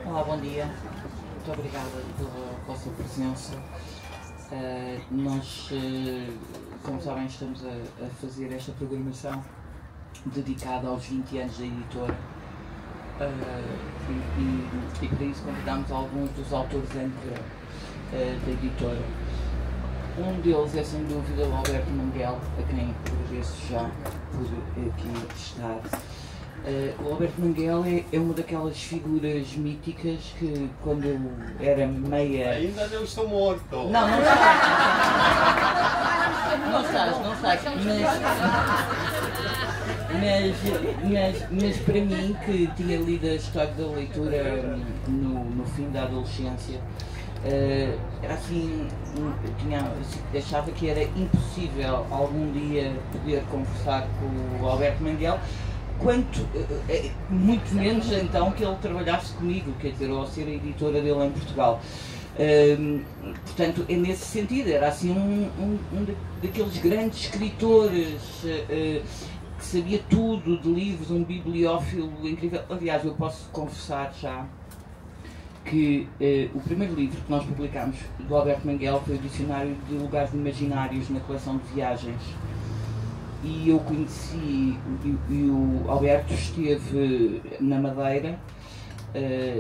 Olá, bom dia. Muito obrigada pela vossa presença. Nós, como sabem, estamos a fazer esta programação dedicada aos 20 anos da editora e para isso convidámos alguns dos autores anteriores da editora. Um deles é sem dúvida o Alberto Manguel, a quem agradeço já por aqui estar. O Alberto Manguel é uma daquelas figuras míticas que quando eu era meia... Ainda não estou morto! Não, não estás. Não estás, mas para mim, que tinha lido a história da leitura no fim da adolescência, era assim, achava que era impossível algum dia poder conversar com o Alberto Manguel, muito menos então que ele trabalhasse comigo, quer dizer, ou ser a editora dele em Portugal. Portanto, é nesse sentido, era assim um daqueles grandes escritores que sabia tudo de livros, um bibliófilo incrível. Aliás, eu posso confessar já que o primeiro livro que nós publicámos do Alberto Manguel foi o Dicionário de Lugares Imaginários na coleção de viagens. E eu conheci, e o Alberto esteve na Madeira,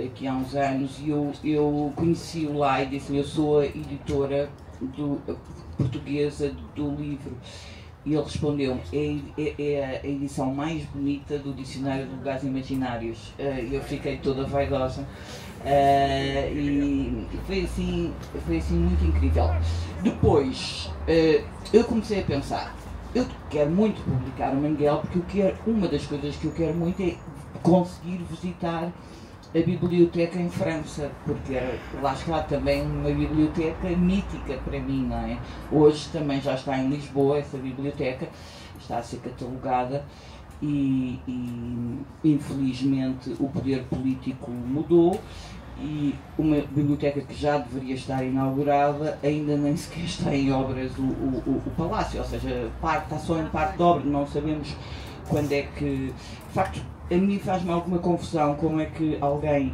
aqui há uns anos, e eu conheci-o lá e disse-lhe: eu sou a editora portuguesa do livro. E ele respondeu: é a edição mais bonita do Dicionário de Lugares Imaginários. Eu fiquei toda vaidosa. E foi assim muito incrível. Depois, eu comecei a pensar: eu quero muito publicar o Manguel, porque uma das coisas que eu quero muito é conseguir visitar a biblioteca em França, porque lá está também uma biblioteca mítica para mim, não é? Hoje também já está em Lisboa essa biblioteca, está a ser catalogada e infelizmente o poder político mudou e uma biblioteca que já deveria estar inaugurada ainda nem sequer está em obras o palácio, ou seja, está só em parte de obra, não sabemos quando é que... De facto, a mim faz-me alguma confusão como é que alguém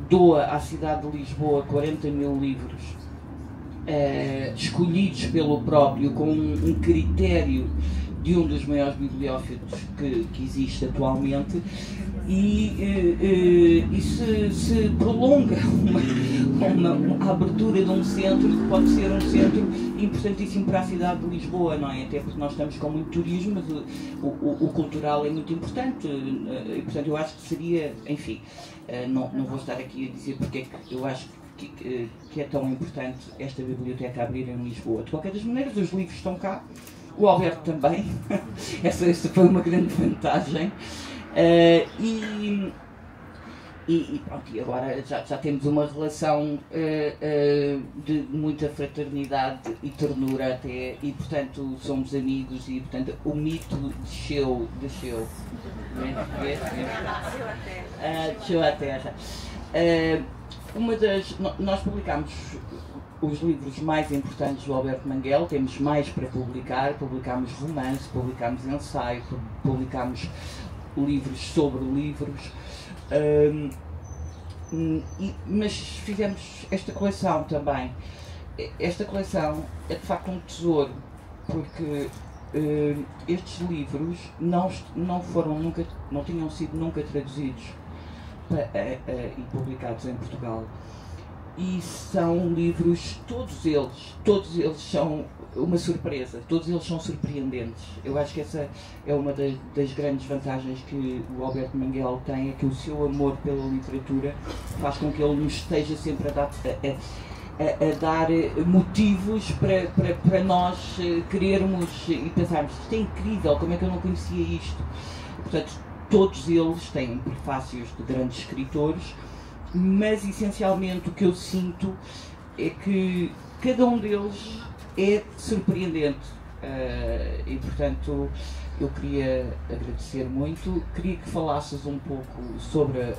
doa à cidade de Lisboa 40 mil livros escolhidos pelo próprio com um critério de um dos maiores bibliófilos que existe atualmente e se prolonga a abertura de um centro que pode ser um centro importantíssimo para a cidade de Lisboa, não é? Até porque nós estamos com muito turismo, mas o cultural é muito importante e portanto eu acho que seria, enfim, não vou estar aqui a dizer porque é que eu acho que é tão importante esta biblioteca abrir em Lisboa. De qualquer das maneiras, os livros estão cá, o Alberto também, essa foi uma grande vantagem. E pronto, e agora já temos uma relação de muita fraternidade e ternura até, e portanto somos amigos e portanto o mito desceu à terra. Nós publicámos os livros mais importantes do Alberto Manguel, temos mais para publicar, publicámos romance, publicámos ensaio, publicámos livros sobre livros, mas fizemos esta coleção também. Esta coleção é de facto um tesouro, porque estes livros não tinham sido nunca traduzidos e publicados em Portugal. E são livros, todos eles são uma surpresa, todos eles são surpreendentes. Eu acho que essa é uma das grandes vantagens que o Alberto Manguel tem, é que o seu amor pela literatura faz com que ele nos esteja sempre a dar motivos para nós querermos e pensarmos: isto é incrível, como é que eu não conhecia isto? Portanto, todos eles têm prefácios de grandes escritores, mas essencialmente o que eu sinto é que cada um deles é surpreendente e portanto eu queria agradecer muito, queria que falasses um pouco sobre a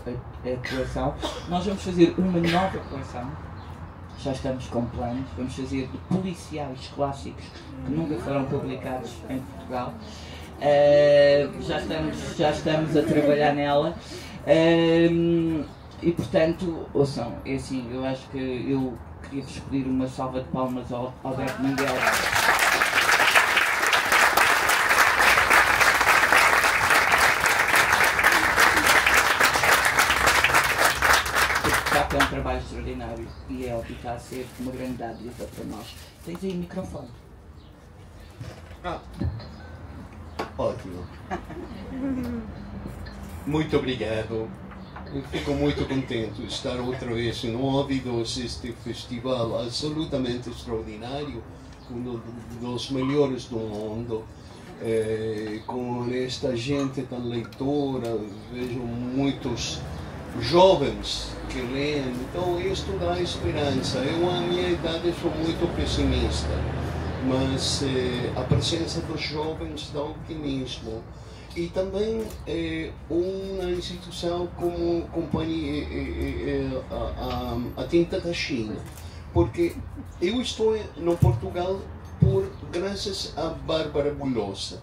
coleção. Nós vamos fazer uma nova coleção, já estamos com planos, vamos fazer de policiais clássicos que nunca foram publicados em Portugal. Já estamos a trabalhar nela. E portanto, ouçam, é assim, eu acho que eu queria-vos pedir uma salva de palmas ao Alberto Manguel. Porque é um trabalho extraordinário e é óbvio que está a ser uma grande dádiva para nós. Tens aí o microfone. Ótimo. Muito obrigado. Eu fico muito contente de estar outra vez em Óbidos, este festival absolutamente extraordinário, um dos melhores do mundo, com esta gente tão leitora. Vejo muitos jovens que leem, então isto dá esperança. Eu, à minha idade, sou muito pessimista, mas a presença dos jovens dá optimismo. E também uma instituição como a Tinta da China, porque eu estou no Portugal graças a Bárbara Bulosa.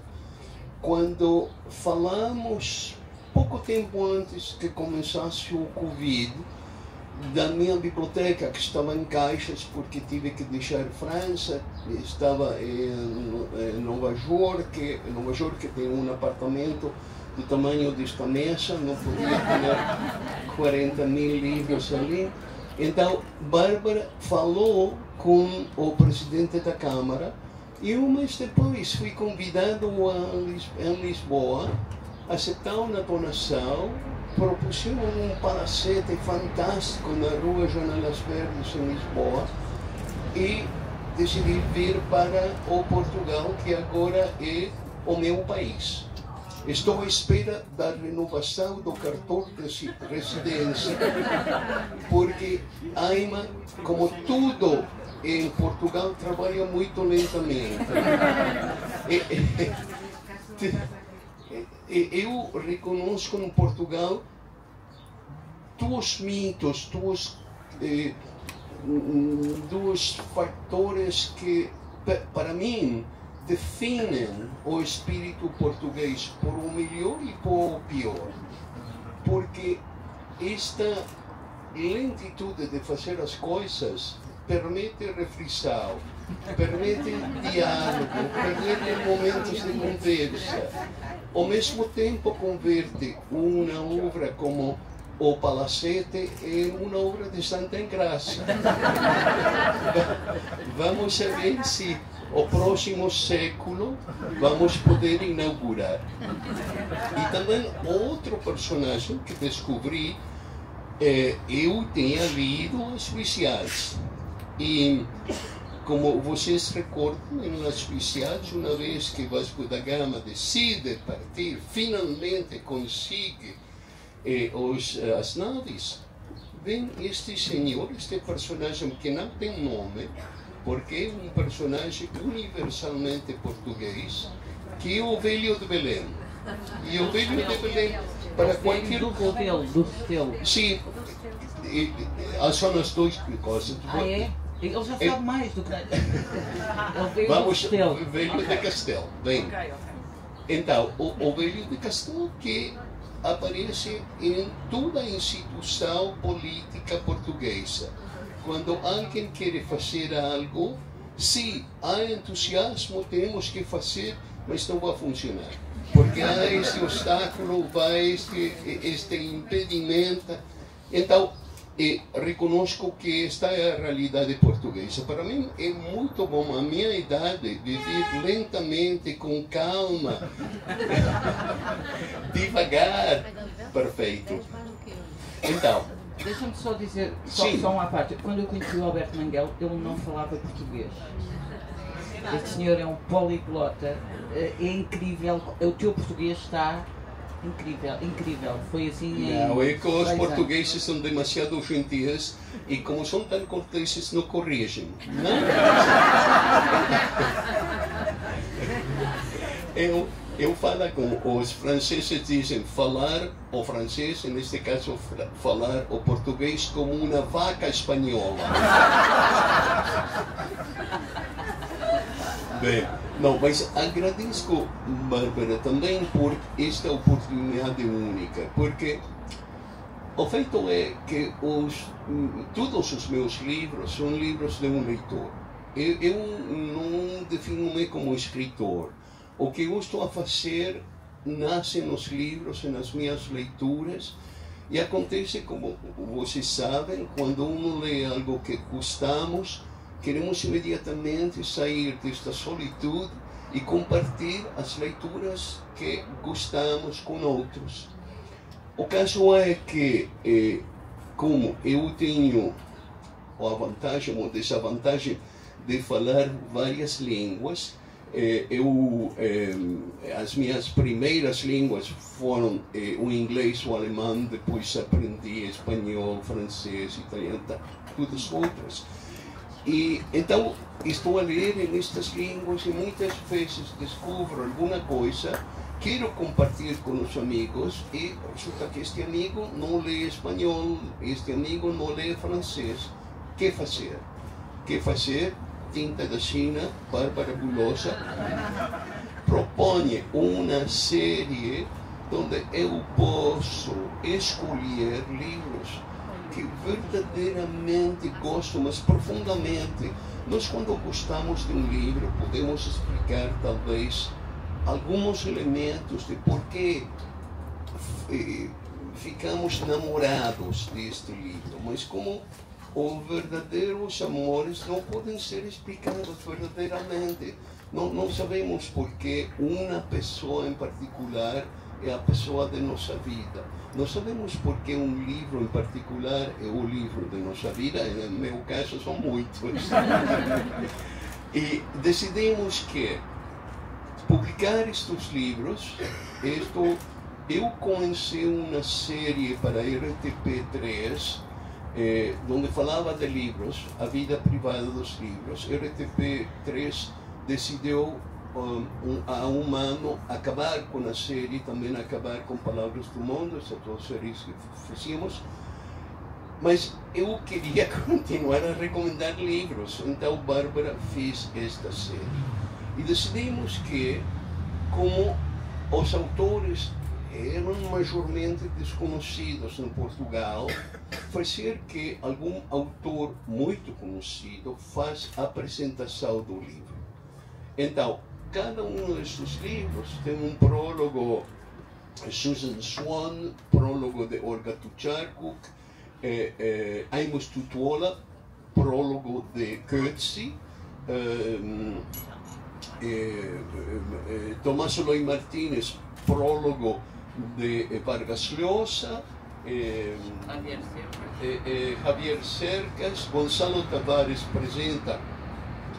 Quando falamos, pouco tempo antes que começasse o Covid, da minha biblioteca, que estava em caixas porque tive que deixar França, estava em Nova York. Nova York tem um apartamento do tamanho desta mesa, não podia ter 40 mil livros ali. Então, Bárbara falou com o presidente da Câmara e um mês depois fui convidado em Lisboa, aceitar uma donação. Propusemos um palacete fantástico na rua Janelas Verdes, em Lisboa, e decidi vir para o Portugal, que agora é o meu país. Estou à espera da renovação do cartão de residência, porque AIMA, como tudo em Portugal, trabalha muito lentamente. Eu reconheço em Portugal dois mitos, dois fatores que, para mim, definem o espírito português por o melhor e por o pior. Porque esta lentitude de fazer as coisas permite reflexão, permite diálogo, permite momentos de conversa. Ao mesmo tempo, converte uma obra como o Palacete em uma obra de Santa Engraça. Vamos ver se o próximo século vamos poder inaugurar. E também outro personagem que descobri, eu tinha lido As Viciadas. E como vocês recordam, em Las Viciadas, uma vez que Vasco da Gama decide partir, finalmente consegue as naves, vem este senhor, este personagem que não tem nome, porque é um personagem universalmente português, que é o Velho de Belém. E o Velho de Belém, para qualquer... Do Restelo. Sim, são as duas coisas. É? Ele já sabe mais do que... Vamos, Velho de Castelo. Bem, então, o Velho de Castelo que aparece em toda a instituição política portuguesa. Quando alguém quer fazer algo, se há entusiasmo, temos que fazer, mas não vai funcionar. Porque há este obstáculo, vai este impedimento. Então, reconozco que esta é a realidade portuguesa. Para mim é muito bom, a minha idade, viver lentamente, com calma, devagar, perfeito. Então, deixa-me só dizer, só uma parte. Quando eu conheci o Alberto Manguel, ele não falava português. Este senhor é um poliglota, é incrível, o teu português está... Incrível, foi assim. Não, é que os portugueses são demasiado gentis e, como são tão corteses, não corrigem. Eu falo com os franceses, dizem falar o francês, neste caso falar o português como uma vaca espanhola. Bem, não, mas agradeço, Bárbara, também por esta oportunidade única, porque O feito é que todos os meus livros são livros de um leitor. Eu não defino-me como escritor. O que eu estou a fazer nasce nos livros e nas minhas leituras. E acontece, como vocês sabem, quando uno lê algo que gostamos, queremos imediatamente sair desta solitude e compartilhar as leituras que gostamos com outros. O caso é que, como eu tenho a vantagem ou desvantagem de falar várias línguas, as minhas primeiras línguas foram o inglês, o alemão, depois aprendi espanhol, francês, italiano, todas outras. E então estou a ler nestas línguas e muitas vezes descubro alguma coisa, quero compartilhar com os amigos e resulta que este amigo não lê espanhol, este amigo não lê francês. O que fazer? O que fazer? Tinta da China, Bárbara Bulosa, propõe uma série onde eu posso escolher livros que verdadeiramente gosto, mas profundamente. Nós, quando gostamos de um livro, podemos explicar talvez alguns elementos de por que ficamos namorados deste livro, mas como os verdadeiros amores não podem ser explicados verdadeiramente. Não sabemos por que uma pessoa em particular é a pessoa de nossa vida. Não sabemos por que um livro em particular é o livro de nossa vida. No meu caso, são muitos. E decidimos que publicar estes livros, eu conheci uma série para RTP3, onde falava de livros, a vida privada dos livros. RTP3 decidiu há um ano acabar com a série, também acabar com Palavras do Mundo, essas duas séries que fizemos. Mas eu queria continuar a recomendar livros, então Bárbara fez esta série. E decidimos que, como os autores eram majormente desconhecidos em Portugal, fazer que algum autor muito conhecido faz a apresentação do livro. Então, cada um destes livros tem um prólogo Susan Swan, prólogo de Olga Tucharkuk, Amos Tutuola, prólogo de Coetzee, Tomás Eloy Martínez, prólogo de Vargas Llosa, Javier Cercas. Gonçalo Tavares apresenta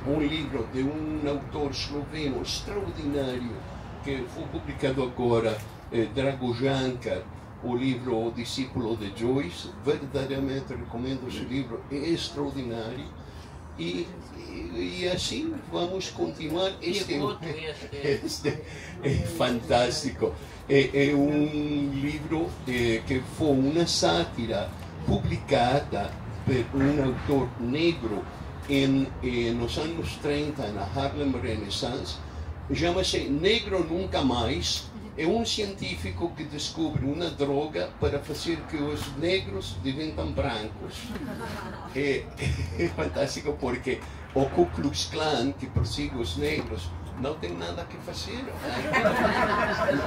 um livro de um autor esloveno extraordinário que foi publicado agora, Drago Jancar, o livro O Discípulo de Joyce. Verdadeiramente recomendo esse livro, é extraordinário. E assim vamos continuar. Este é fantástico. É um livro que foi uma sátira publicada por um autor negro nos anos 30, na Harlem Renaissance. Chama-se Negro Nunca Mais. É um científico que descobre uma droga para fazer que os negros diventam brancos. É fantástico porque o Ku Klux Klan, que persegue os negros, não tem nada que fazer.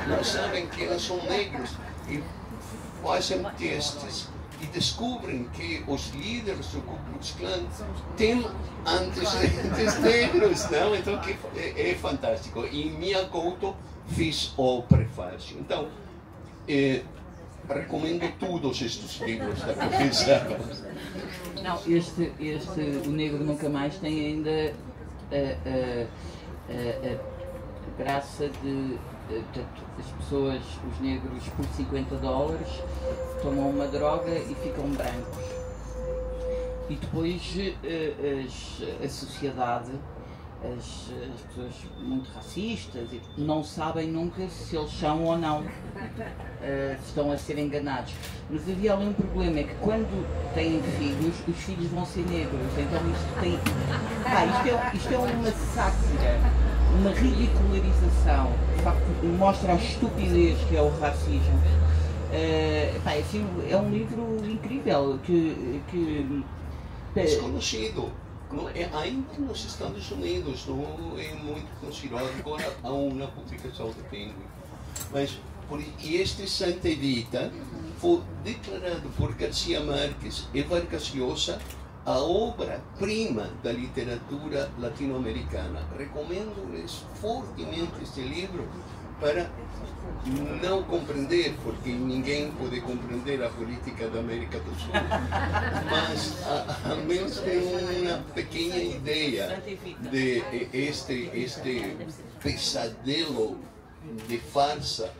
Não sabem que eles são negros e fazem testes e descobrem que os líderes do Ku Klux Klan têm antecedentes negros, não? Então é fantástico. E Mia Couto fiz o prefácio. Então, recomendo todos estes livros da profissão. Não, O Negro Nunca Mais tem ainda a graça de as pessoas, os negros, por $50 tomam uma droga e ficam brancos. E depois a sociedade, as pessoas muito racistas, não sabem nunca se eles são ou não, se estão a ser enganados. Mas havia ali um problema, é que quando têm filhos, os filhos vão ser negros. Então isto é uma sátira, uma ridicularização, de facto mostra a estupidez que é o racismo. Assim, é um livro incrível que desconhecido. Ainda nos Estados Unidos não é muito considerado. Agora há uma publicação de Penguin. Mas e este Santa Evita foi declarado por Garcia Marques e Vargas Llosa a obra-prima da literatura latino-americana. Recomendo-lhes fortemente este livro para não compreender, porque ninguém pode compreender a política da América do Sul, mas ao menos tem uma pequena ideia de este pesadelo de farsa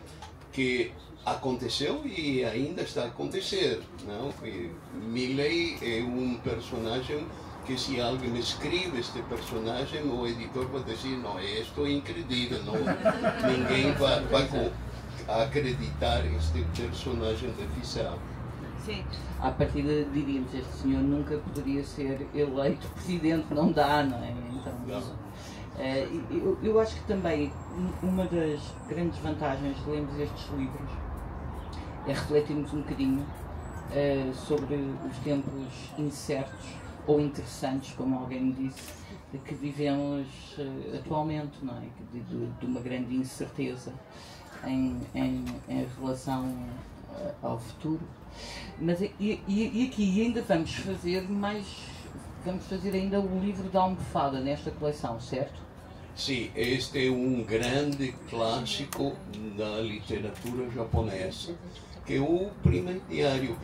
que aconteceu e ainda está a acontecer, não? Milley é um personagem que se alguém escreve este personagem, o editor vai dizer, não, isto é incrível, não, ninguém vai acreditar este personagem de ficção. Sim, à partida diríamos, este senhor nunca poderia ser eleito presidente, não dá, não é? Então, não. Eu acho que também uma das grandes vantagens de lermos estes livros é refletirmos um bocadinho sobre os tempos incertos ou interessantes, como alguém me disse, de que vivemos atualmente, não é? De uma grande incerteza em relação ao futuro. Mas e aqui ainda vamos fazer ainda o livro da almofada nesta coleção, certo? Sim, este é um grande clássico da literatura japonesa, que é o primeiro diário.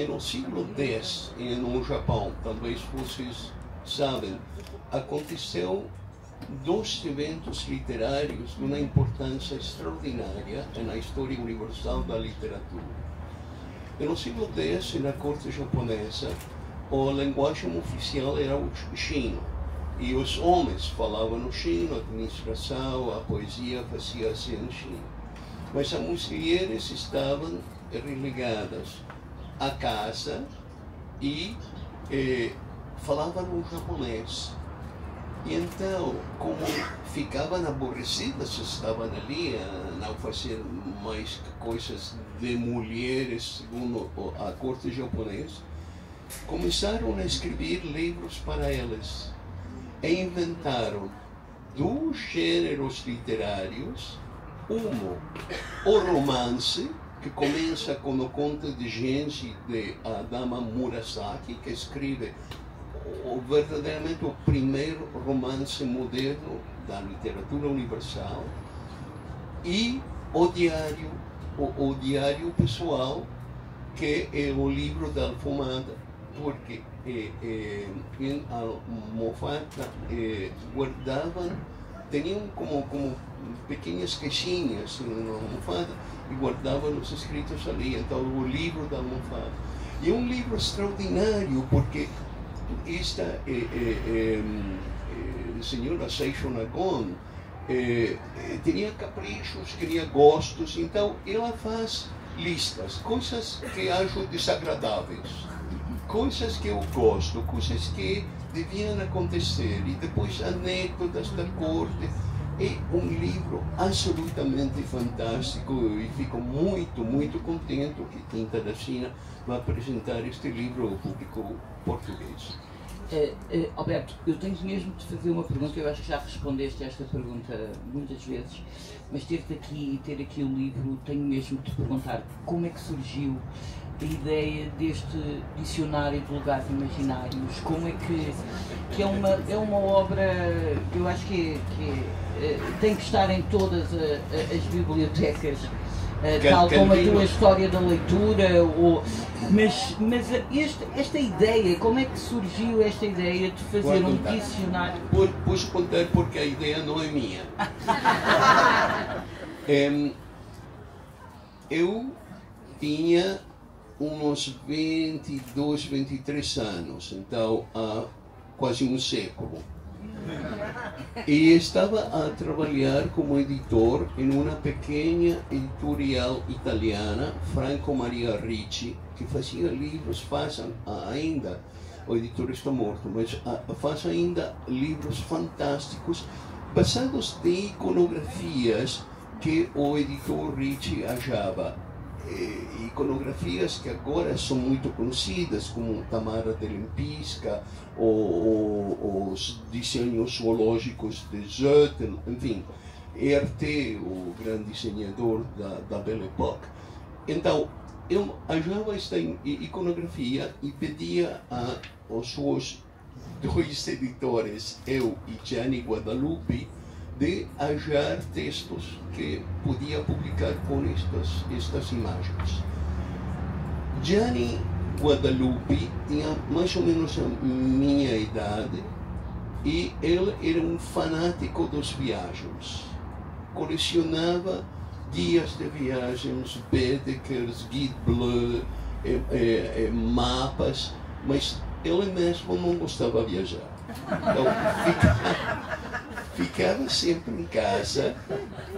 No século X, no Japão, talvez vocês sabem, aconteceu dois eventos literários de uma importância extraordinária na história universal da literatura. No século X, na corte japonesa, a linguagem oficial era o chino. E os homens falavam no chino, a administração, a poesia fazia-se em chino. Mas as mulheres estavam relegadas à casa e falavam no japonês. E então, como ficavam aborrecidas, estavam ali a não fazer mais coisas de mulheres, segundo a corte japonesa, começaram a escrever livros para elas. E inventaram dois gêneros literários, o romance, que começa com o conto de Genji de Adama Murasaki, que escreve verdadeiramente o primeiro romance moderno da literatura universal, e o diário pessoal, que é o livro da almofada, porque em almofada guardavam, tinham como pequenas caixinhas na almofada e guardavam os escritos ali. Então, o livro da almofada. E é um livro extraordinário, porque esta senhora Seisho Nagon tinha caprichos, queria gostos, então ela faz listas, coisas que acho desagradáveis, coisas que eu gosto, coisas que deviam acontecer, e depois anedotas da corte. É um livro absolutamente fantástico e fico muito, muito contente que Tinta da China vai apresentar este livro ao público português. Alberto, eu tenho mesmo de fazer uma pergunta. Eu acho que já respondeste a esta pergunta muitas vezes, mas ter aqui o livro, tenho mesmo de te perguntar como é que surgiu a ideia deste dicionário de lugares imaginários. Como é que é uma obra que eu acho que tem que estar em todas as bibliotecas, tal como a tua história da leitura, mas esta ideia, como é que surgiu esta ideia de fazer um dicionário? Posso contar, porque a ideia não é minha. Eu tinha uns 22, 23 anos, então há quase um século. E estava a trabalhar como editor em uma pequena editorial italiana, Franco Maria Ricci, que fazia livros, faz ainda, o editor está morto, mas faz ainda livros fantásticos, baseados em iconografias que o editor Ricci achava. iconografias que agora são muito conhecidas, como Tamara de Lempisca, ou os desenhos zoológicos de Zoetel, enfim, Herté, o grande desenhador da Belle Époque. Então, eu achava esta iconografia e pedia aos seus dois editores, eu e Gianni Guadalupe, de achar textos que podia publicar com estas imagens. Gianni Guadalupe tinha mais ou menos a minha idade e ele era um fanático das viagens. Colecionava guias de viagens, Baedekers, Guide Bleu, mapas, mas ele mesmo não gostava de viajar. Então, ficava sempre em casa.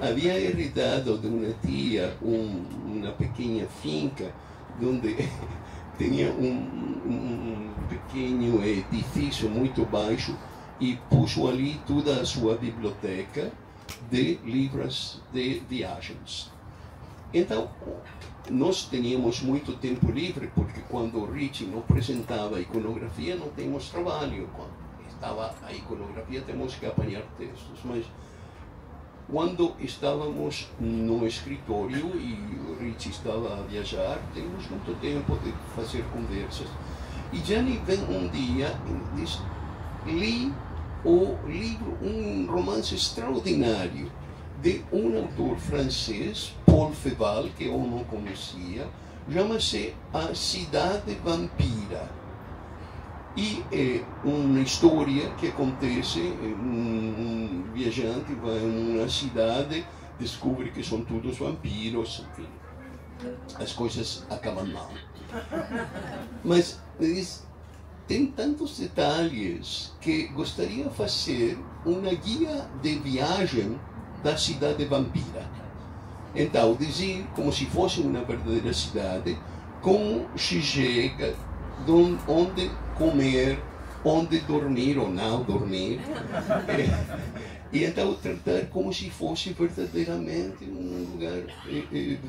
Havia heredado de uma tia uma pequena finca onde tinha um pequeno edifício muito baixo e pôs ali toda a sua biblioteca de livros de viagens. Então, nós tínhamos muito tempo livre, porque quando o Ricci não apresentava a iconografia, não tínhamos trabalho. Quando estava a iconografia, temos que apanhar textos. Mas, quando estávamos no escritório e o Ricci estava a viajar, tínhamos muito tempo de fazer conversas. E Gianni vem um dia e diz: li o livro, um romance extraordinário de um autor francês, Paul Féval, que eu não conhecia, chama-se A Cidade Vampira. E é uma história que acontece, um viajante vai a uma cidade, descobre que são todos vampiros, enfim, as coisas acabam mal. Mas tem tantos detalhes que gostaria de fazer uma guia de viagem da cidade vampira. Então, dizer como se fosse uma verdadeira cidade, como se chega, onde comer, onde dormir ou não dormir. E então tratar como se fosse verdadeiramente um lugar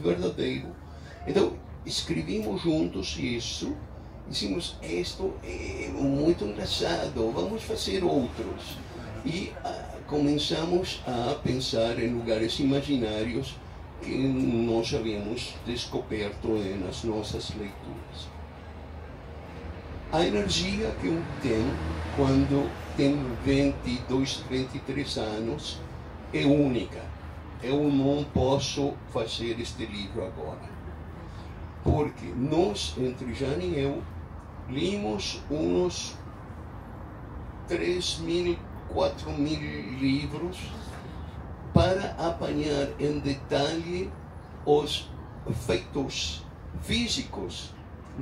verdadeiro. Então, escrevimos juntos isso. Dizemos, isto é muito engraçado, vamos fazer outros. E começamos a pensar em lugares imaginários que nós havíamos descoberto nas nossas leituras. A energia que eu tenho quando tenho 22, 23 anos é única. Eu não posso fazer este livro agora. Porque nós, entre Gianni e eu, limos uns 3.000, 4.000 livros para apanhar em detalhe os efeitos físicos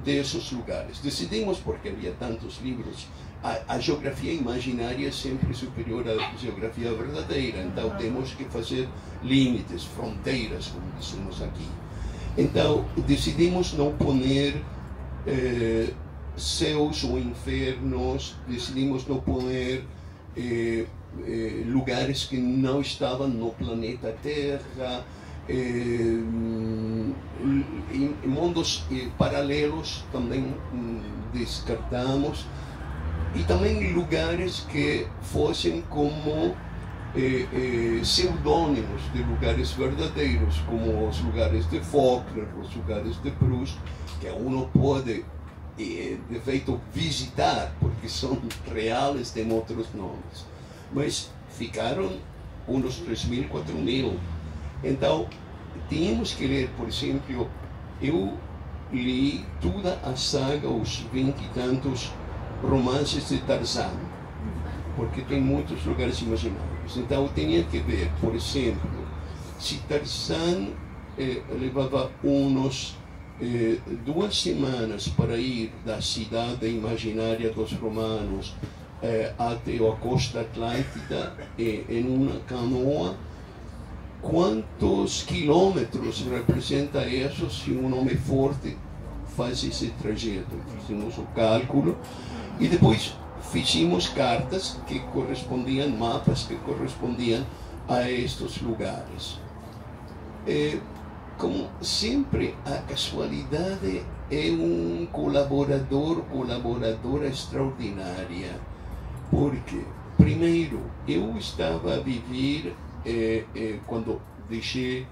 desses lugares. Decidimos, porque havia tantos livros, a geografia imaginária é sempre superior à geografia verdadeira, então temos que fazer limites, fronteiras, como dizemos aqui. Então, decidimos não poner céus ou infernos, decidimos não poner lugares que não estavam no planeta Terra, mundos paralelos também descartamos, e também lugares que fossem como pseudônimos de lugares verdadeiros, como os lugares de Faulkner, os lugares de Proust, que uno pode, de feito, visitar, porque são reais, têm outros nomes. Mas ficaram uns 3.000, 4.000. Então, tínhamos que ler, por exemplo, eu li toda a saga, os 20 e tantos romances de Tarzan, porque tem muitos lugares imaginários. Então, eu tinha que ver, por exemplo, se Tarzan levava uns 2 semanas para ir da cidade imaginária dos romanos até a costa atlântica em uma canoa, quantos quilômetros representa isso se um homem forte faz esse trajeto? Fizemos o cálculo e depois fizemos cartas que correspondiam, mapas que correspondiam a estes lugares. como sempre, a casualidade é colaboradora extraordinária, porque, primeiro, eu estava a viver, quando deixei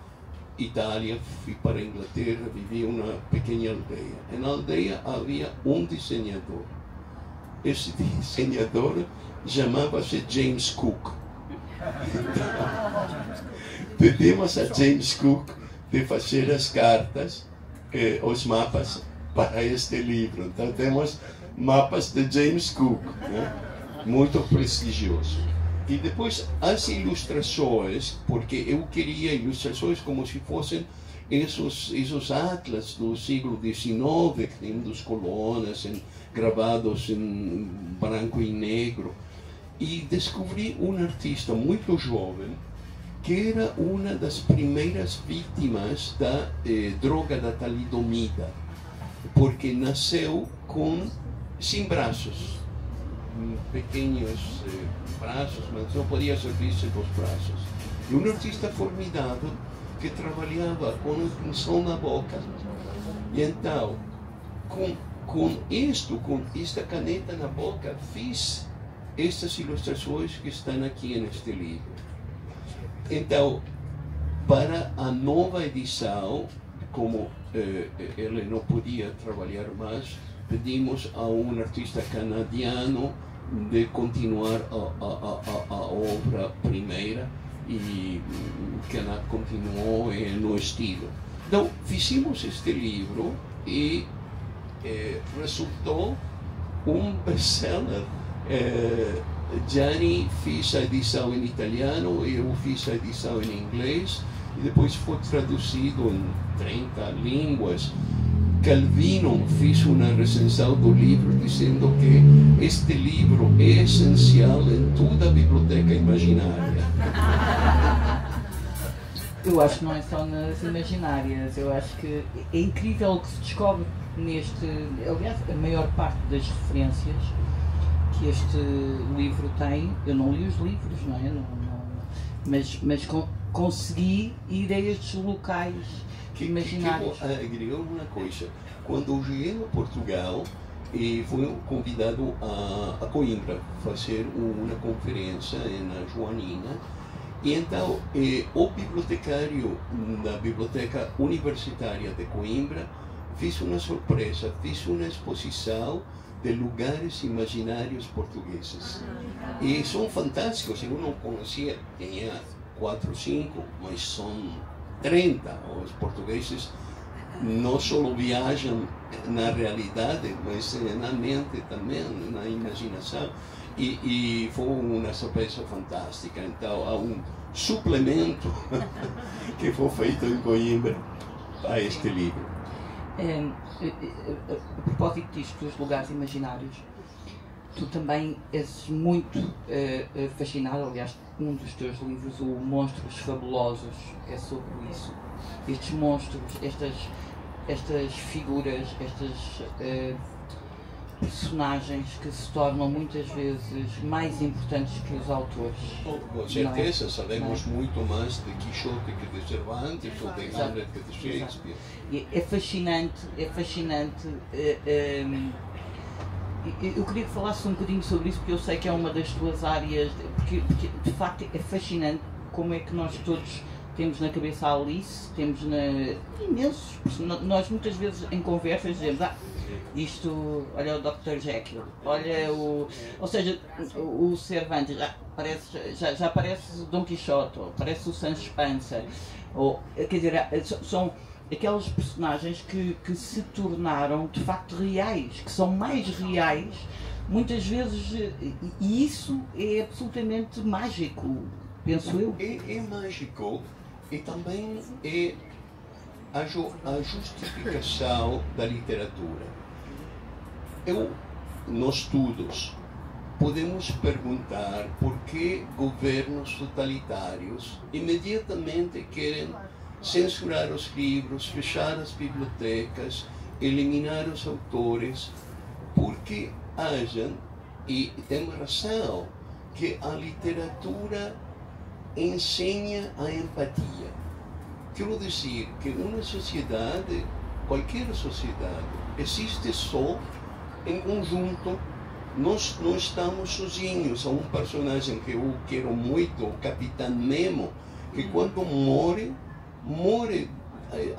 Itália, fui para a Inglaterra, vivi em uma pequena aldeia. E na aldeia havia um desenhador. Esse desenhador chamava-se James Cook. Pedimos a James Cook de fazer as cartas, os mapas para este livro. Então temos mapas de James Cook, né? Muito prestigioso. E depois as ilustrações, porque eu queria ilustrações como se fossem esses atlas do século XIX, que tem dos colunas gravados em branco e negro. E descobri um artista muito jovem, que era uma das primeiras vítimas da droga da talidomida, porque nasceu sem braços, pequenos braços, mas não podia servir-se dos braços. E um artista formidável que trabalhava com um pincel na boca. E então, com esta caneta na boca, fiz estas ilustrações que estão aqui neste livro. Então, para a nova edição, como ele não podia trabalhar mais, pedimos a um artista canadiano de continuar a obra primeira e que ela continuou no estilo. Então, fizemos este livro e resultou um best-seller. Gianni fez a edição em italiano, eu fiz a edição em inglês e depois foi traduzido em 30 línguas. Calvino fez uma recensão do livro dizendo que este livro é essencial em toda a biblioteca imaginária. Eu acho que não é só nas imaginárias, eu acho que é incrível o que se descobre neste... Aliás, a maior parte das referências que este livro tem, eu não li os livros, não é? Mas consegui ir a estes locais imaginários. Que agregou uma coisa, quando eu cheguei no Portugal, e fui convidado a Coimbra fazer uma conferência na Joanina, e então o bibliotecário da Biblioteca Universitária de Coimbra fez uma surpresa, fez uma exposição de lugares imaginários portugueses. E são fantásticos, eu não conhecia, tinha 4 ou 5, mas são 30. Os portugueses não só viajam na realidade, mas na mente também, na imaginação. E foi uma surpresa fantástica. Então, há um suplemento que foi feito em Coimbra a este livro. A propósito disto, dos lugares imaginários, tu também és muito fascinado, aliás, um dos teus livros, o Monstros Fabulosos, é sobre isso. Estes monstros, estas figuras, estas personagens que se tornam muitas vezes mais importantes que os autores. Com certeza, sabemos muito mais de Quixote que de Cervantes, ou de Hamlet que de Shakespeare. É fascinante, eu queria que falasses um bocadinho sobre isso, porque eu sei que é uma das tuas áreas, porque de facto é fascinante como é que nós todos temos na cabeça a Alice, temos imensos, nós muitas vezes em conversas dizemos, isto, olha o Dr. Jekyll, olha ou seja, o Cervantes já parece Dom Quixote, ou parece o Sancho Panza, ou, quer dizer, são aquelas personagens que se tornaram de facto reais, que são mais reais, muitas vezes, e isso é absolutamente mágico, penso eu. É mágico e também é a justificação da literatura. Nos estudos, podemos perguntar por que governos totalitários imediatamente querem censurar os livros, fechar as bibliotecas, eliminar os autores, porque acham, e tem razão, que a literatura ensina a empatia. quero dizer que uma sociedade, qualquer sociedade, existe só em conjunto. Nós não estamos sozinhos. Há um personagem que eu quero muito, o Capitão Nemo, que quando morre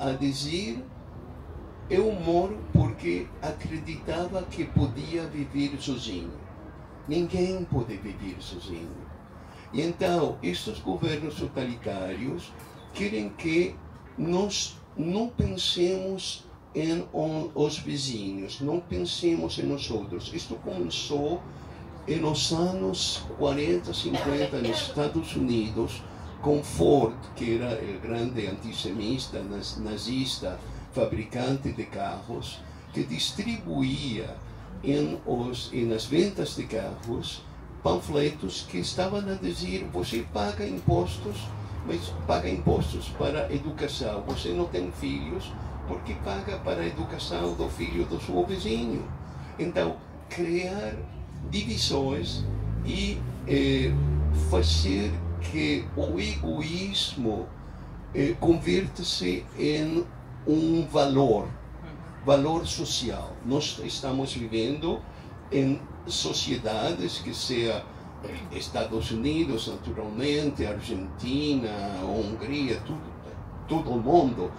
a dizer: eu moro porque acreditava que podia viver sozinho. Ninguém pode viver sozinho. E então, estes governos totalitários querem que nós não pensemos em os vizinhos, não pensemos em nós outros. Isto começou nos anos 40, 50 nos Estados Unidos, com Ford, que era o grande antissemita, nazista, fabricante de carros, que distribuía nas vendas de carros panfletos que estavam a dizer: você paga impostos, mas paga impostos para a educação. Você não tem filhos porque paga para a educação do filho do seu vizinho. Então, criar divisões e fazer que o egoísmo converta-se em um valor social. Nós estamos vivendo em sociedades que seja Estados Unidos, naturalmente, Argentina, Hungria, todo o mundo,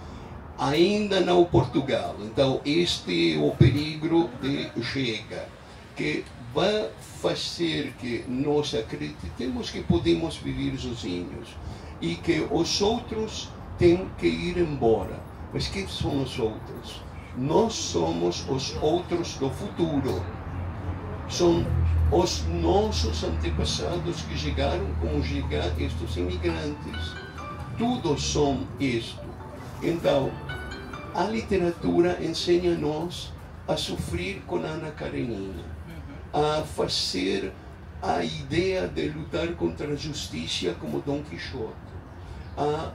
ainda não Portugal. Então, este é o perigo de chega, que vai fazer que nós acreditemos que podemos viver sozinhos e que os outros têm que ir embora. Mas quem são os outros? Nós somos os outros do futuro. São os nossos antepassados que chegaram como chegaram estes imigrantes. Todos são isto. Então, a literatura ensina-nos a sofrer com Ana Karenina, a fazer a ideia de lutar contra a justiça como Dom Quixote, a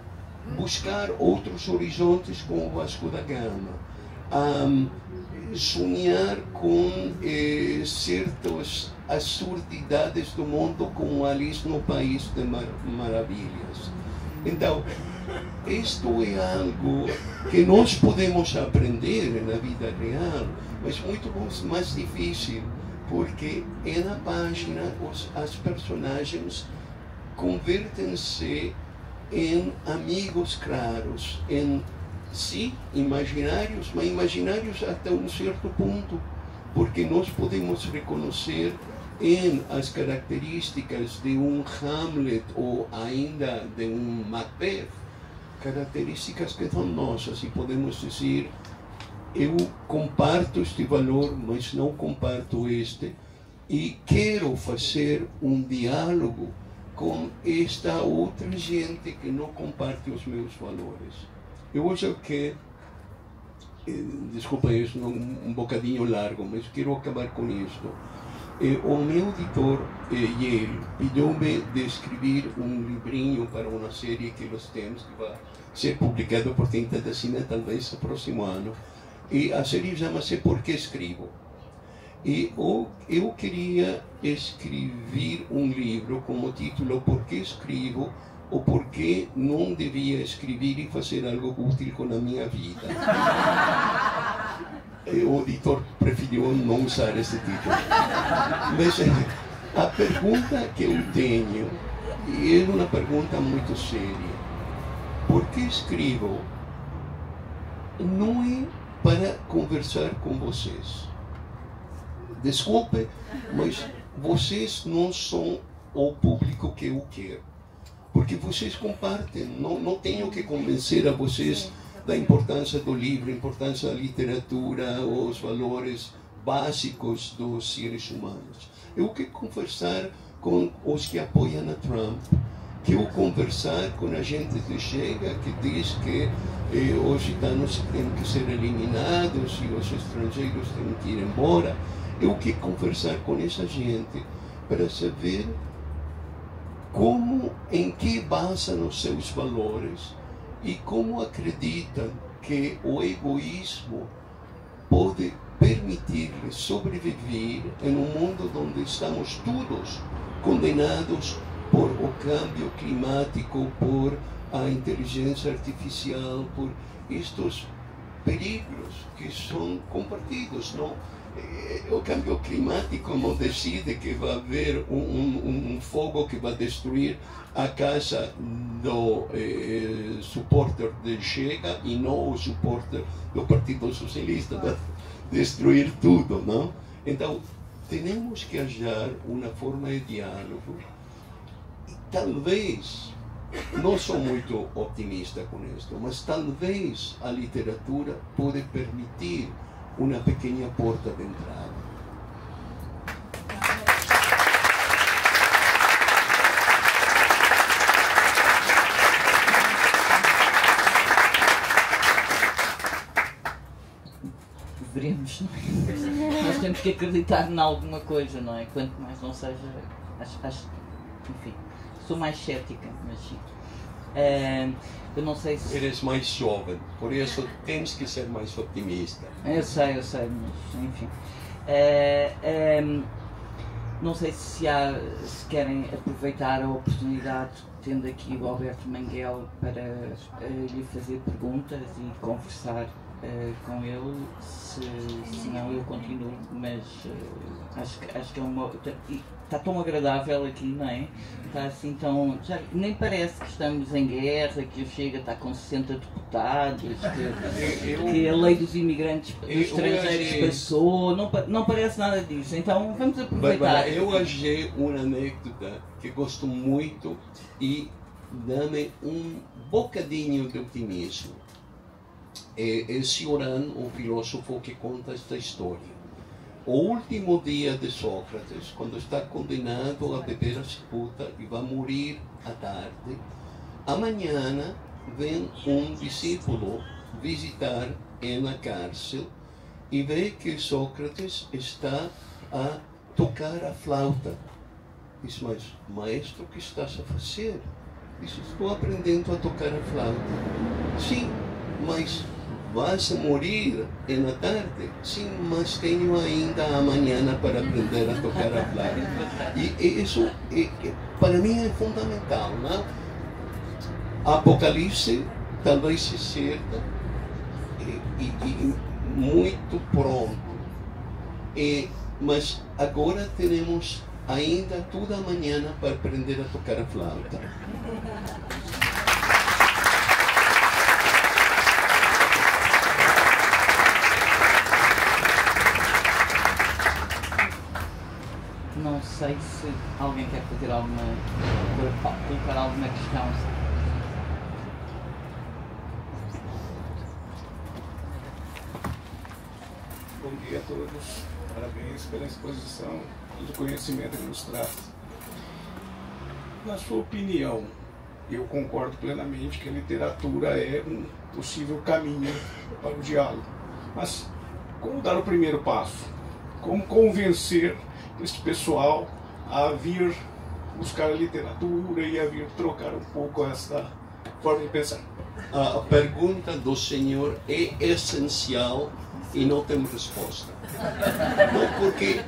buscar outros horizontes como Vasco da Gama, a sonhar com certas absurdidades do mundo como Alice no País de Maravilhas. Então, isto é algo que nós podemos aprender na vida real, mas muito mais difícil, porque na página as personagens convertem-se em amigos claros, em sim, imaginários, mas imaginários até um certo ponto, porque nós podemos reconhecer em as características de um Hamlet ou ainda de um Macbeth, características que são nossas, e podemos dizer: eu comparto este valor, mas não comparto este, e quero fazer um diálogo com esta outra gente que não comparte os meus valores. Eu acho que, desculpa isso, um bocadinho largo, mas quero acabar com isto. O meu editor, Yale, pediu-me de escrever um livrinho para uma série que nós temos, que vai ser publicado por Tinta de Cine, talvez no próximo ano. E a série chama-se Por que Escrevo? E eu queria escrever um livro com o título Por que Escrevo? Ou por que não devia escrever e fazer algo útil com a minha vida. O editor preferiu não usar esse título. Mas a pergunta que eu tenho é uma pergunta muito séria. Por que escrevo? Não é para conversar com vocês. Desculpe, mas vocês não são o público que eu quero. Porque vocês compartem, não tenho que convencer a vocês da importância do livro, a importância da literatura, os valores básicos dos seres humanos. Eu quero conversar com os que apoiam a Trump, quero conversar com a gente que chega, que diz que os gitanos têm que ser eliminados e os estrangeiros têm que ir embora. Eu quero conversar com essa gente para saber em que basam os seus valores e como acreditam que o egoísmo pode permitir-lhes sobreviver em um mundo onde estamos todos condenados por o câmbio climático, por a inteligência artificial, por estes perigros que são compartidos. Não? O câmbio climático não decide que vai haver um fogo que vai destruir a casa do supporter de Chega e não o supporter do Partido Socialista, vai destruir tudo, não? Então, temos que achar uma forma de diálogo e talvez, não sou muito otimista com isso, mas talvez a literatura pode permitir uma pequena porta de entrada. Veremos, não é? Nós temos que acreditar em alguma coisa, não é? Quanto mais não seja, enfim, sou mais cética, mas sim. Eu não sei se... Eres mais jovem, por isso tens que ser mais otimista. Eu sei, mas enfim. Não sei se querem aproveitar a oportunidade, tendo aqui o Alberto Manguel, para lhe fazer perguntas e conversar com ele, se não eu continuo, mas acho que é uma... Está tão agradável aqui, não é? Está assim tão... Já nem parece que estamos em guerra, que o Chega está com 60 deputados, que a lei dos imigrantes dos estrangeiros passou, não parece nada disso. Então vamos aproveitar. Bárbara, eu achei uma anedota que gosto muito e dá-me um bocadinho de otimismo. É Cioran, um filósofo, que conta esta história. O último dia de Sócrates, quando está condenado a beber a cicuta e vai morrer à tarde, amanhã vem um discípulo visitar na cárcel e vê que Sócrates está a tocar a flauta. Diz, mas maestro, o que estás a fazer? Diz, estou aprendendo a tocar a flauta. Sim, mas vas a morir na tarde? Sim, mas tenho ainda amanhã para aprender a tocar a flauta. E isso, para mim, é fundamental, não? Apocalipse talvez se certa e muito pronto. Mas agora teremos ainda toda a manhã para aprender a tocar a flauta. Não sei se alguém quer fazer colocar alguma questão. Bom dia a todos, parabéns pela exposição e do conhecimento que nos traz. Na sua opinião, eu concordo plenamente que a literatura é um possível caminho para o diálogo. Mas como dar o primeiro passo? Como convencer esse pessoal a vir buscar a literatura e a vir trocar um pouco essa forma de pensar? A pergunta do senhor é essencial e não temos resposta. Não, porque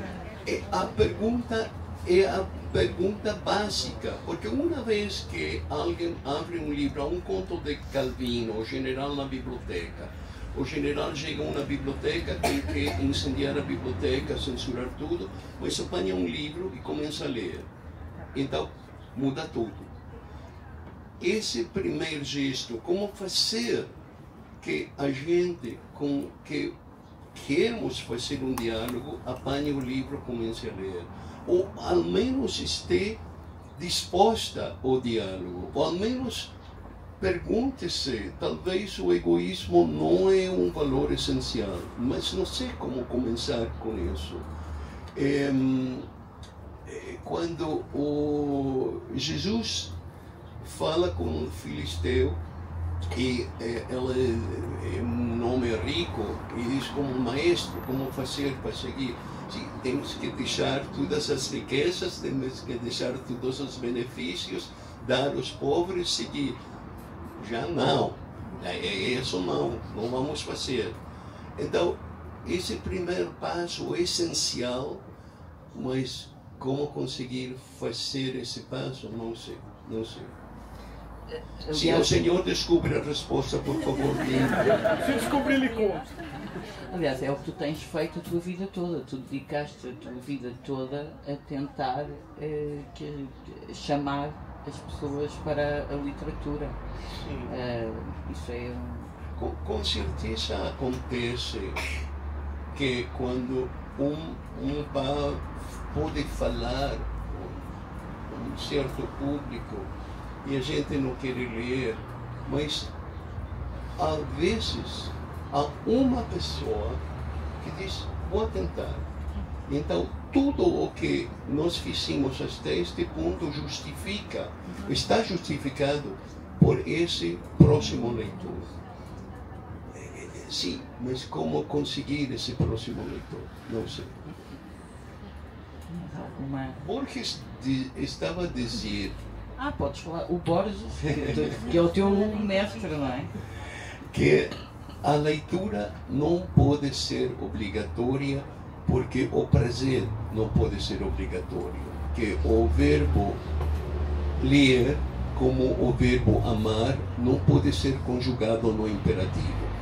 a pergunta é a pergunta básica, porque uma vez que alguém abre um livro, um conto de Calvino, o general na biblioteca, o general chega a uma biblioteca, tem que incendiar a biblioteca, censurar tudo, mas apanha um livro e começa a ler. Então, muda tudo. Esse primeiro gesto, como fazer que a gente com que queremos fazer um diálogo, apanhe o livro e comece a ler. Ou ao menos esteja disposta ao diálogo, ou ao menos pergunte-se, talvez o egoísmo não é um valor essencial, mas não sei como começar com isso. Quando Jesus fala com um filisteu, e ela é um nome rico, e diz como maestro, como fazer para seguir? Sim, temos que deixar todas as riquezas, temos que deixar todos os benefícios, dar aos pobres, seguir. Já não, isso não vamos fazer. Então, esse primeiro passo é essencial, mas como conseguir fazer esse passo, não sei, não sei. Se o senhor descobre a resposta, por favor, diga. Se descobrir, ele conta. Aliás, é o que tu tens feito a tua vida toda. Tu dedicaste a tua vida toda a tentar chamar as pessoas para a literatura. Isso é com certeza acontece que quando um pode falar com um certo público e a gente não quer ler, mas às vezes há uma pessoa que diz, vou tentar. Então, tudo o que nós fizemos até este ponto está justificado por esse próximo leitor. Sim, mas como conseguir esse próximo leitor? Não sei. Borges estava a dizer... podes falar. O Borges, que é o teu mestre, não é? Que a leitura não pode ser obrigatória porque o prazer não pode ser obrigatório. Que o verbo ler, como o verbo amar, não pode ser conjugado no imperativo.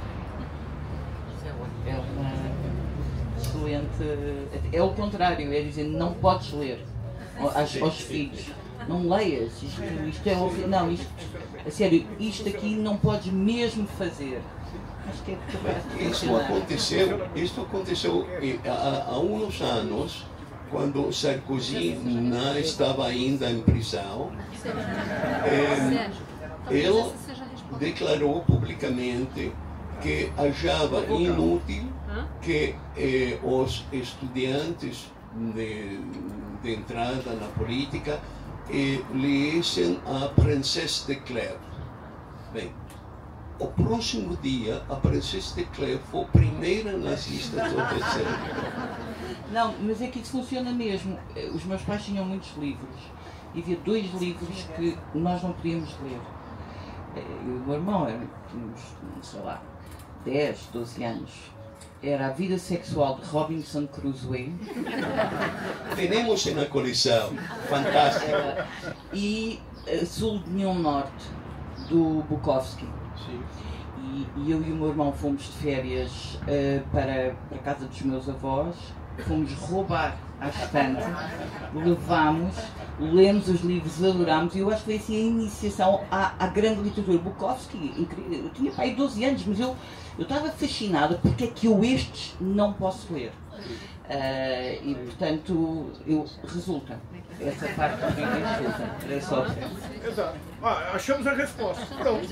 É uma excelente... É o contrário, é dizer, não podes ler aos filhos. Não leias, isto é horrível. Não, isto, a sério, isto aqui não podes mesmo fazer. Acho que Isto aconteceu há uns anos, quando Sarkozy não estava ainda em prisão. Ele declarou publicamente que achava inútil que os estudantes de entrada na política lessem a Princesse de Clèves. Bem, o próximo dia, a Princesse de Clèves foi a primeira nas listas do terceiro. Não, mas é que isso funciona mesmo. Os meus pais tinham muitos livros e havia 2 livros que nós não podíamos ler. O meu irmão tínhamos, sei lá, 10, 12 anos. Era A Vida Sexual de Robinson Crusoe. Temos na coleção, fantástica. E Sul de Nenhum Norte, do Bukowski. Sim. E eu e o meu irmão fomos de férias para a casa dos meus avós, fomos roubar à estante, levámos, lemos os livros, adorámos, e eu acho que foi assim a iniciação à grande literatura. Bukowski, incrível. Eu tinha pai 12 anos, mas eu estava fascinada porque é que eu estes não posso ler. E portanto, resulta. Essa parte do vídeo resulta. É só. Exato. Achamos a resposta. Pronto.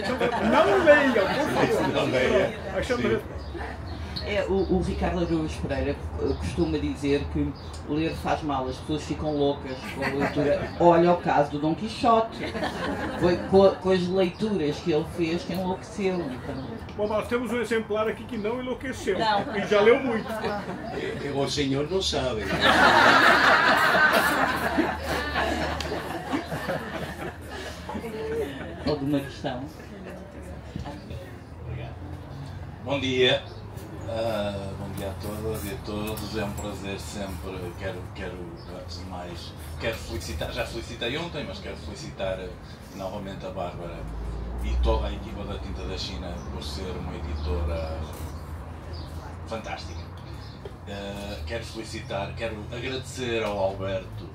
Não leiam, por favor. Não leiam. Achamos a resposta. O Ricardo Araújo Pereira costuma dizer que ler faz mal, as pessoas ficam loucas com a leitura. Olha o caso do Dom Quixote. Foi com as leituras que ele fez que enlouqueceu. Então... Bom, nós temos um exemplar aqui que não enlouqueceu. Não. Ele já leu muito. O senhor não sabe. Alguma questão? Bom dia. Bom dia a todas e a todos. É um prazer sempre. Quero antes de mais, felicitar, já felicitei ontem, mas quero felicitar novamente a Bárbara e toda a equipa da Tinta da China por ser uma editora fantástica. Quero agradecer ao Alberto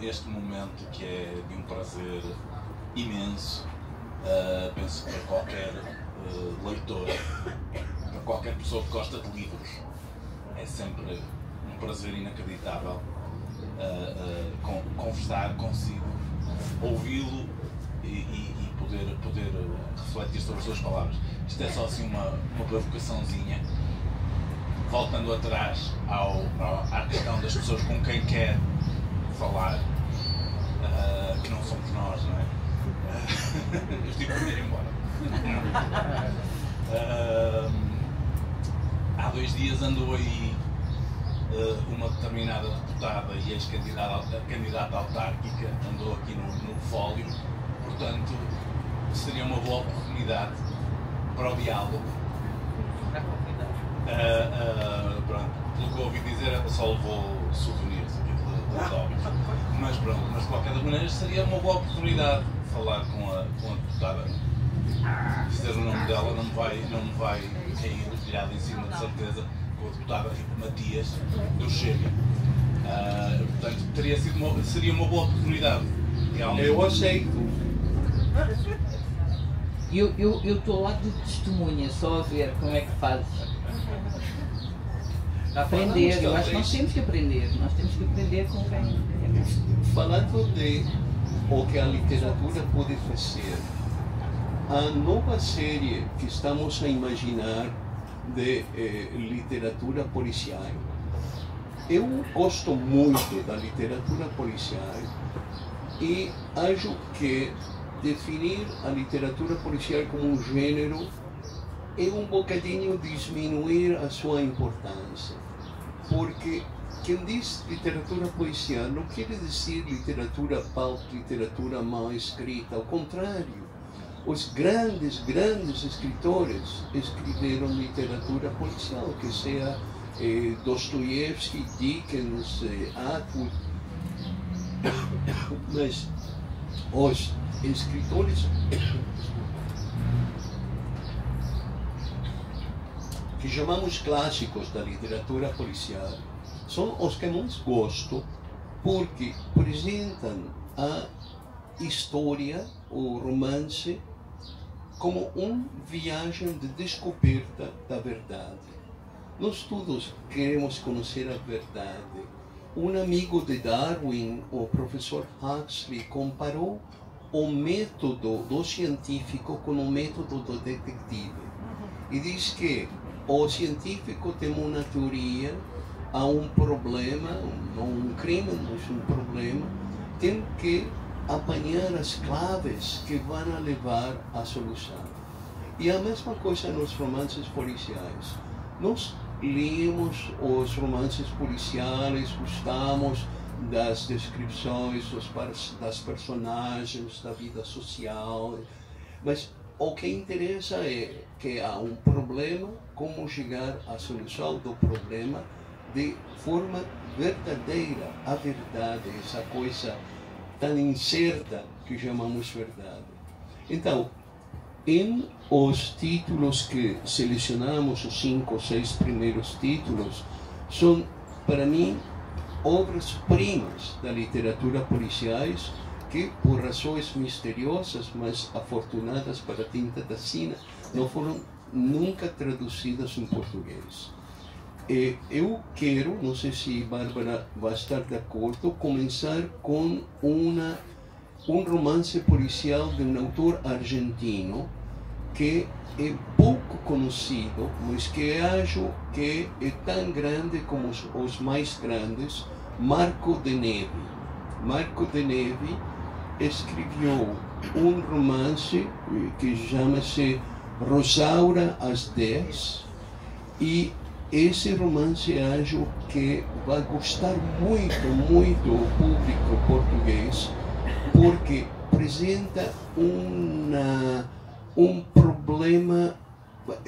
este momento que é de um prazer imenso. Penso que para qualquer leitor, para qualquer pessoa que gosta de livros, é sempre um prazer inacreditável conversar consigo, ouvi-lo e poder refletir sobre as suas palavras. Isto é só assim uma provocaçãozinha, voltando atrás à questão das pessoas com quem quer falar, que não somos nós, não é? Eu estive a ir embora. Há 2 dias andou aí uma determinada deputada e ex-candidata autárquica, andou aqui no fólio, portanto seria uma boa oportunidade para o diálogo, para pronto, pelo que eu ouvi dizer, só levou souvenirs aqui dos óbvios. Mas pronto, mas de qualquer das maneiras seria uma boa oportunidade falar com a deputada. Dizer o nome dela não me vai cair do telhado em cima, de certeza, com a deputada Matias do Chega. Portanto, seria uma boa oportunidade. Realmente. Eu aceito. Eu estou lá de testemunha, só a ver como é que fazes. Aprender, eu acho que nós temos que aprender. Nós temos que aprender com quem. Falando de o que a literatura pode fazer, a nova série que estamos a imaginar de literatura policial. Eu gosto muito da literatura policial e acho que definir a literatura policial como um gênero é um bocadinho diminuir a sua importância. Porque quem diz literatura policial não quer dizer literatura pulp, literatura mal escrita. Ao contrário, os grandes escritores escreveram literatura policial, que seja Dostoiévski, Dickens, Atwood. Mas os escritores que chamamos clássicos da literatura policial são os que mais gosto, porque apresentam a história, o romance, como uma viagem de descoberta da verdade. Nós todos queremos conhecer a verdade. Um amigo de Darwin, o professor Huxley, comparou o método do científico com o método do detetive. E diz que o científico tem uma teoria, há um problema, não um crime, mas um problema, tem que apanhar as claves que vão levar à solução. E a mesma coisa nos romances policiais. Nós lemos os romances policiais, gostamos das descrições das personagens, da vida social, mas o que interessa é que há um problema, como chegar à solução do problema de forma verdadeira, a verdade, essa coisa tão incerta que chamamos verdade. Então, em os títulos que selecionamos, os 5 ou 6 primeiros títulos, são, para mim, obras-primas da literatura policiais que, por razões misteriosas, mas afortunadas para a tinta da Sina, não foram nunca traduzidas em português. Eu quero, não sei se Bárbara vai estar de acordo, começar com um romance policial de um autor argentino que é pouco conhecido, mas que acho que é tão grande como os mais grandes, Marco de Neve. Marco de Neve escreveu um romance que chama-se Rosaura às 10, e esse romance acho que vai gostar muito o público português, porque apresenta um problema,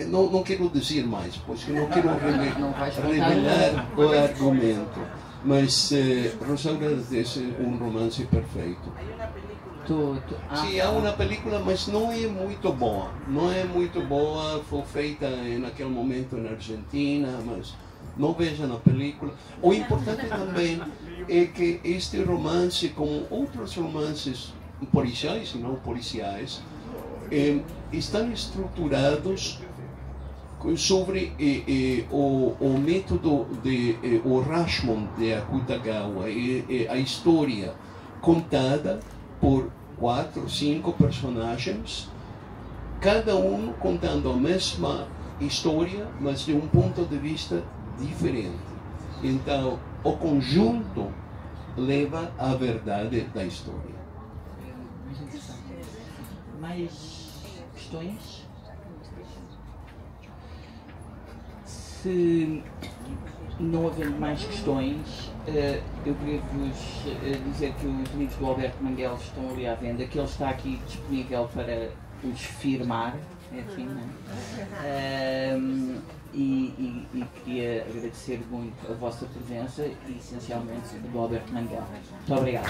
não quero dizer mais, pois não quero revelar o argumento, mas Rosaura é um romance perfeito. Sim, há uma película, mas não é muito boa. Não é muito boa, foi feita naquele momento na Argentina, mas não vejam a película. O importante também é que este romance, como outros romances policiais e não policiais, estão estruturados sobre o método de o Rashomon de Akutagawa, a história contada por 4 ou 5 personagens, cada um contando a mesma história, mas de um ponto de vista diferente. Então, o conjunto leva à verdade da história. Mais questões? Se não havendo mais questões, eu queria-vos dizer que os livros do Alberto Manguel estão ali à venda, que ele está aqui disponível para os firmar. É assim, não é? E queria agradecer muito a vossa presença e, essencialmente, do Alberto Manguel. Muito obrigado.